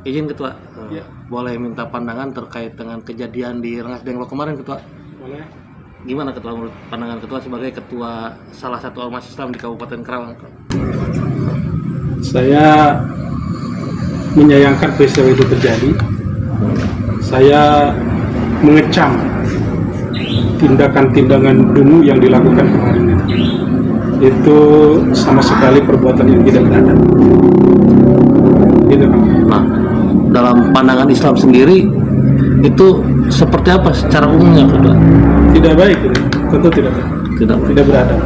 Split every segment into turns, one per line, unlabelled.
Izin Ketua,
Ya.
boleh minta pandangan terkait dengan kejadian di Rengas Dengklok kemarin Ketua.
Boleh.
Gimana Ketua menurut pandangan Ketua sebagai Ketua salah satu ormas Islam di Kabupaten Karawang?
Saya menyayangkan peristiwa itu terjadi. Saya mengecam tindakan-tindakan dungu yang dilakukan kemarin itu. Itu sama sekali perbuatan yang tidak beradab. Gitu, Pak.
Nah, dalam pandangan Islam sendiri itu seperti apa secara umumnya Ketua?
Tidak baik, itu. Tentu tidak baik. Tidak beradab.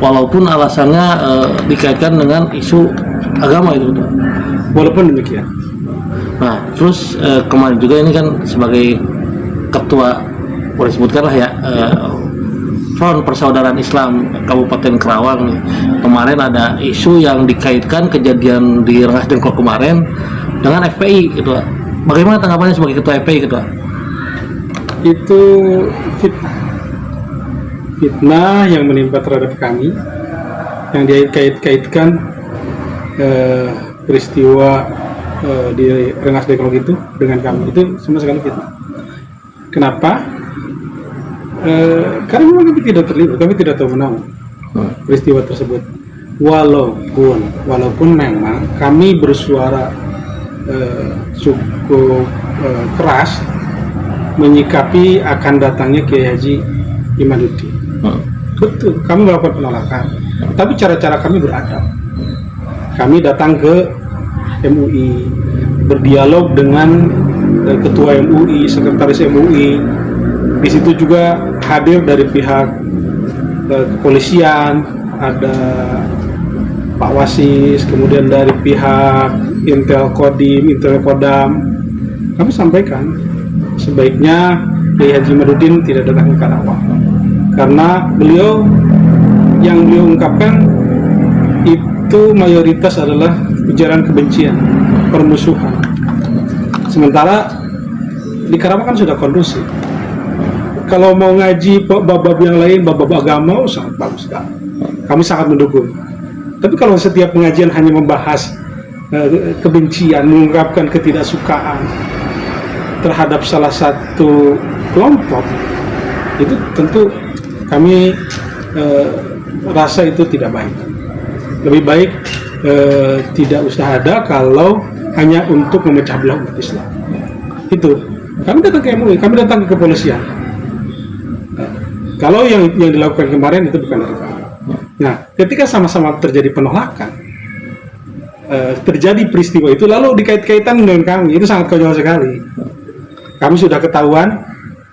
Walaupun alasannya dikaitkan dengan isu agama itu Ketua.
Walaupun demikian.
Nah, terus kemarin juga ini kan sebagai ketua, boleh sebutkan lah ya, Front Persaudaraan Islam Kabupaten Karawang nih. Kemarin ada isu yang dikaitkan kejadian di Rengas Dengklok kemarin dengan FPI gitu. Bagaimana tanggapannya sebagai ketua FPI gitu?
Itu fitnah yang menimpa terhadap kami, yang dikait-kaitkan peristiwa di Rengas Dengklok itu dengan kami, itu sama sekali fitnah. Kenapa? Karena memang kami tidak terlibat, kami tidak tahu menau peristiwa tersebut. Walaupun memang kami bersuara cukup keras menyikapi akan datangnya Kiai Haji Imaduddin. Betul, kami melakukan penolakan. Tapi cara-cara kami beradab. Kami datang ke MUI, berdialog dengan ketua MUI, sekretaris MUI. Di situ juga hadir dari pihak kepolisian, ada Pak Wasis, kemudian dari pihak Intel Kodim, Intel Kodam. Kami sampaikan sebaiknya Kiai Haji Imaduddin tidak datang ke Karawang, karena beliau ungkapkan itu mayoritas adalah ujaran kebencian, permusuhan. Sementara di Karawang kan sudah kondusif. Kalau mau ngaji bab-bab yang lain, bab-bab agama, sangat bagus sekali. Kami sangat mendukung. Tapi kalau setiap pengajian hanya membahas kebencian, mengungkapkan ketidaksukaan terhadap salah satu kelompok, itu tentu kami rasa itu tidak baik. Lebih baik tidak usah ada kalau hanya untuk memecah belah umat Islam. Itu kami datang ke MUI, kami datang ke kepolisian. Kalau yang dilakukan kemarin itu bukan dari kami. Nah, ketika sama-sama terjadi penolakan, terjadi peristiwa itu lalu dikait-kaitan dengan kami, itu sangat konyol sekali. Kami sudah ketahuan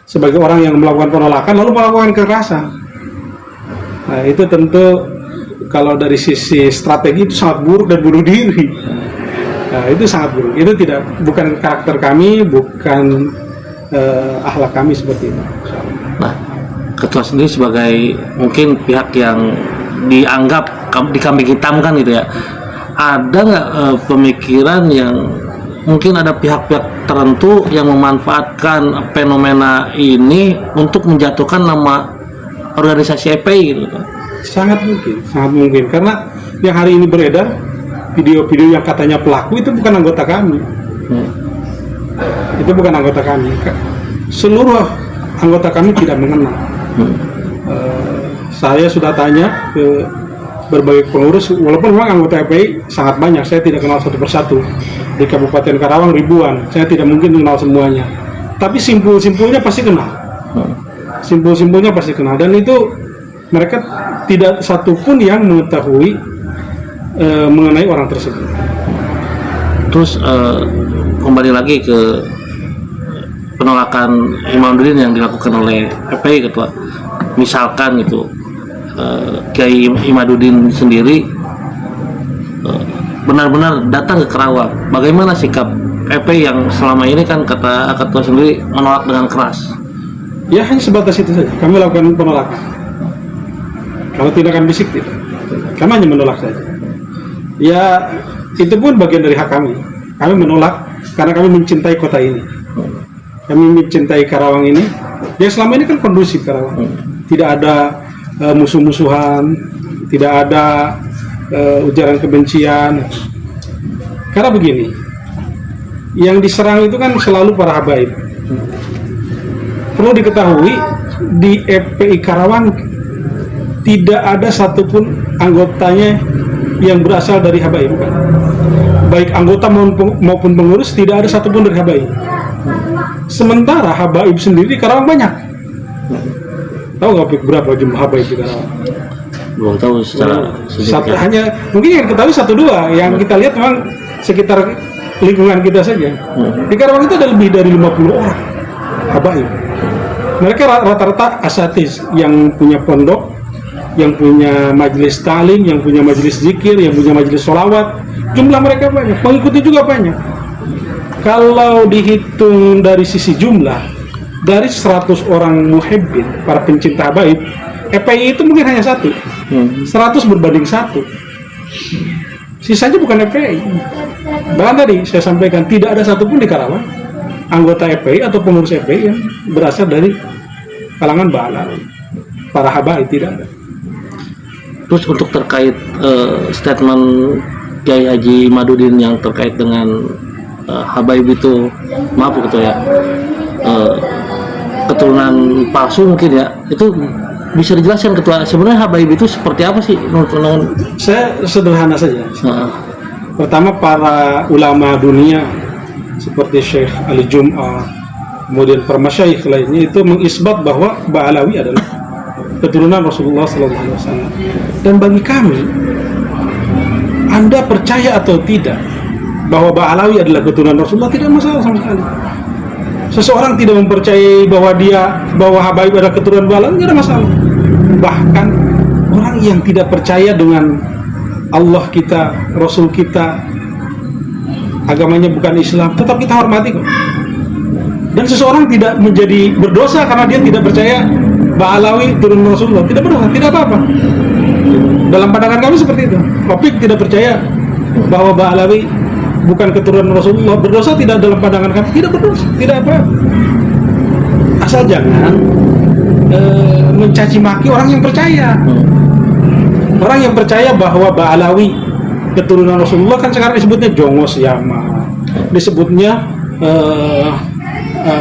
sebagai orang yang melakukan penolakan lalu melakukan kekerasan. Nah, itu tentu kalau dari sisi strategi itu sangat buruk dan bunuh diri. Nah, itu sangat buruk. Itu bukan karakter kami, bukan akhlak kami seperti itu.
Nah, ketua sendiri sebagai mungkin pihak yang dianggap dikambing hitamkan gitu ya, ada nggak pemikiran yang mungkin ada pihak-pihak tertentu yang memanfaatkan fenomena ini untuk menjatuhkan nama organisasi FPI gitu?
Sangat mungkin karena yang hari ini beredar video-video yang katanya pelaku itu bukan anggota kami. Itu bukan anggota kami. Seluruh anggota kami tidak mengenal. Saya sudah tanya ke berbagai pengurus, walaupun memang anggota FPI sangat banyak, saya tidak kenal satu persatu. Di Kabupaten Karawang ribuan, saya tidak mungkin kenal semuanya. Tapi simpul-simpulnya pasti kenal. Simpul-simpulnya pasti kenal, dan itu mereka tidak satupun yang mengetahui mengenai orang tersebut.
Terus kembali lagi ke penolakan Imaduddin yang dilakukan oleh FPI ketua, misalkan itu Kiai Imaduddin sendiri benar-benar datang ke Karawang, bagaimana sikap FPI yang selama ini kan kata ketua sendiri menolak dengan keras?
Ya hanya sebatas itu saja, kami lakukan penolakan. Kalau tindakan fisik tidak, kami hanya menolak saja. Ya itu pun bagian dari hak kami. Kami menolak karena kami mencintai kota ini. Kami mencintai Karawang ini. Ya selama ini kan kondusif Karawang. Tidak ada musuh-musuhan, tidak ada ujaran kebencian. Karena begini, yang diserang itu kan selalu para habaib. Perlu diketahui di FPI Karawang tidak ada satupun anggotanya yang berasal dari habaib, kan? Baik anggota maupun pengurus tidak ada satupun dari habaib. Sementara habaib sendiri di Karawang banyak. Tahu nggak berapa jumlah habaib di Karawang?
Belum tahu secara
Satu, hanya mungkin yang kita tahu 1-2 yang kita lihat memang sekitar lingkungan kita saja. Di Karawang itu ada lebih dari 50 orang habaib. Mereka rata-rata asatiz yang punya pondok, yang punya majelis ta'lim, yang punya majelis zikir, yang punya majelis sholawat. Jumlah mereka banyak, pengikutnya juga banyak. Kalau dihitung dari sisi jumlah, dari 100 orang muhibbin, para pencinta habaib, FPI itu mungkin hanya 1. 100 berbanding 1. Sisanya bukan FPI. Bahkan tadi saya sampaikan tidak ada satupun di Karawang anggota FPI atau pengurus FPI yang berasal dari kalangan Ba'alawi. Para habaib tidak ada.
Terus untuk terkait statement Kiai Haji Madudin yang terkait dengan habaib itu, maaf gitu ya, keturunan palsu mungkin ya, itu bisa dijelaskan Ketua, sebenarnya habaib itu seperti apa sih?
Saya sederhana saja. Pertama, para ulama dunia seperti Syekh Ali Jum'ah, kemudian para masyaikh lainnya itu mengisbat bahwa Ba'alawi adalah keturunan Rasulullah SAW. Dan bagi kami, Anda percaya atau tidak bahwa Ba'alawi adalah keturunan Rasulullah, tidak masalah sama sekali. Seseorang tidak mempercayai bahwa habaib adalah keturunan Ba'alawi, tidak ada masalah. Bahkan orang yang tidak percaya dengan Allah kita, Rasul kita, agamanya bukan Islam, tetap kita hormati kok. Dan seseorang tidak menjadi berdosa karena dia tidak percaya Ba'alawi turun Rasulullah, tidak berdosa, tidak apa-apa. Dalam pandangan kami seperti itu. Topik tidak percaya bahwa Ba'alawi bukan keturunan Rasulullah, berdosa tidak dalam pandangan kami, tidak berdosa, tidak apa-apa. Asal jangan mencaci maki orang yang percaya. Orang yang percaya bahwa Ba'alawi keturunan Rasulullah kan sekarang disebutnya Jongos Yama, disebutnya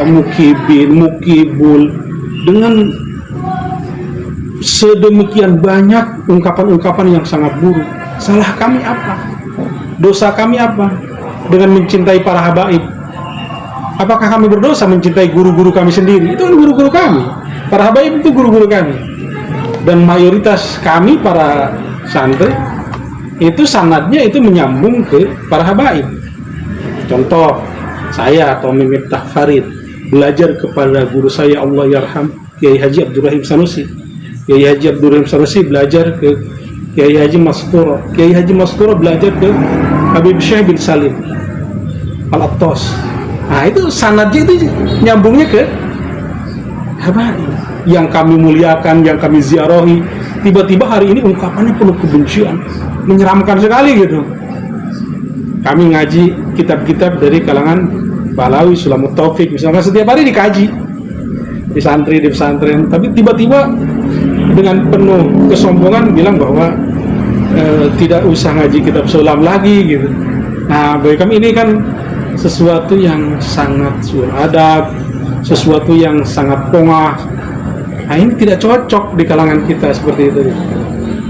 Mukibin, Mukibul, dengan sedemikian banyak ungkapan-ungkapan yang sangat buruk. Salah kami apa? Dosa kami apa dengan mencintai para habaib? Apakah kami berdosa mencintai guru-guru kami sendiri? Itu kan guru-guru kami. Para habaib itu guru-guru kami. Dan mayoritas kami para santri itu sanadnya itu menyambung ke para habaib. Contoh, saya Tommy Miftah Farid belajar kepada guru saya Allah yarham Kiai Haji Abdurrahim Sanusi. Kiai Haji Abdurrahim Sanusi belajar ke Kiai Haji Masturo. Kiai Haji Masturo belajar ke Habib Syekh bin Salim Al-Attas. Nah, itu sanadnya itu nyambungnya ke habaib yang kami muliakan, yang kami ziarahi. Tiba-tiba hari ini ungkapannya penuh kebencian, menyeramkan sekali gitu. Kami ngaji kitab-kitab dari kalangan Ba'alawi, Sulamut Taufik misalnya, setiap hari dikaji di santri, di pesantren, tapi tiba-tiba dengan penuh kesombongan bilang bahwa tidak usah ngaji kitab sulam lagi gitu. Nah, bagi kami ini kan sesuatu yang sangat adab, sesuatu yang sangat pongah. Nah, ini tidak cocok di kalangan kita seperti itu.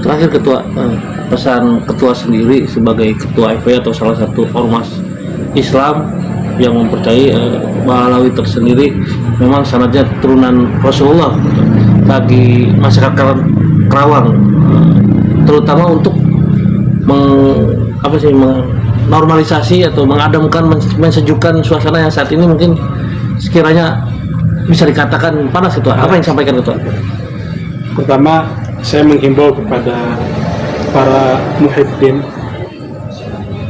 Terakhir Ketua, pesan Ketua sendiri sebagai Ketua FPI atau salah satu ormas Islam yang mempercayai Ba'alawi tersendiri memang sanadnya turunan Rasulullah, bagi masyarakat Karawang, terutama untuk normalisasi atau mengademkan, mensejukkan suasana yang saat ini mungkin sekiranya bisa dikatakan panas. Ketua, apa yang disampaikan Ketua?
Pertama, saya menghimbau kepada para muhibbin,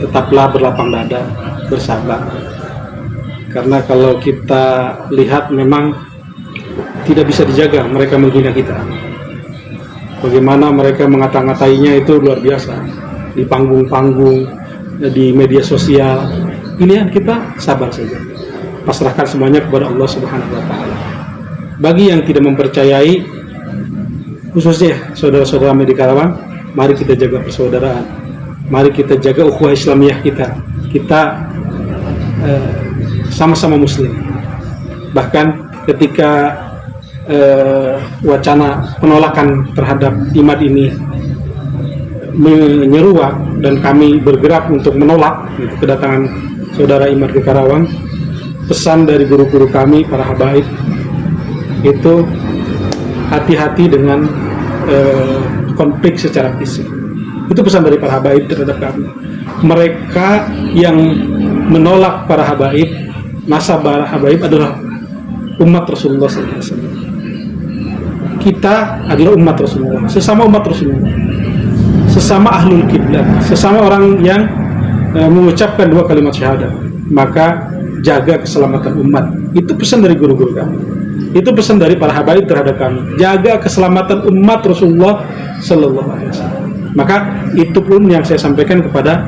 tetaplah berlapang dada, bersabar. Karena kalau kita lihat memang tidak bisa dijaga mereka menghina kita. Bagaimana mereka mengata-ngatainya itu luar biasa. Di panggung-panggung, di media sosial. Pilihan kita sabar saja. Pasrahkan semuanya kepada Allah Subhanahu wa taala. Bagi yang tidak mempercayai, khususnya saudara-saudara di Karawang, mari kita jaga persaudaraan. Mari kita jaga ukhuwah Islamiyah kita. Kita sama-sama muslim. Bahkan ketika wacana penolakan terhadap Imad ini menyeruak dan kami bergerak untuk menolak gitu, kedatangan saudara Imad ke Karawang, pesan dari guru-guru kami para habaib itu hati-hati dengan konflik secara fisik. Itu pesan dari para habaib terhadap kami. Mereka yang menolak para habaib, nasab para habaib adalah umat Rasulullah SAW. Kita adalah umat Rasulullah, sesama umat Rasulullah, sesama ahlul kiblat, sesama orang yang mengucapkan 2 kalimat syahadat. Maka jaga keselamatan umat. Itu pesan dari guru-guru kami. Itu pesan dari para habaib terhadap kami. Jaga keselamatan umat Rasulullah Sallallahu Alaihi Wasallam. Maka itu pun yang saya sampaikan kepada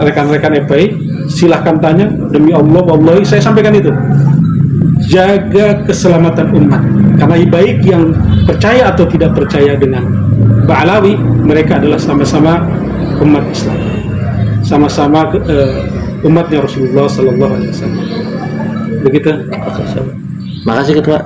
rekan-rekan FPI. Silahkan tanya, demi Allah, wallahi saya sampaikan itu. Jaga keselamatan umat, karena baik yang percaya atau tidak percaya dengan Ba'alawi, mereka adalah sama-sama umat Islam, sama-sama umatnya Rasulullah Sallallahu Alaihi Wasallam. Begitu.
Makasih Ketua.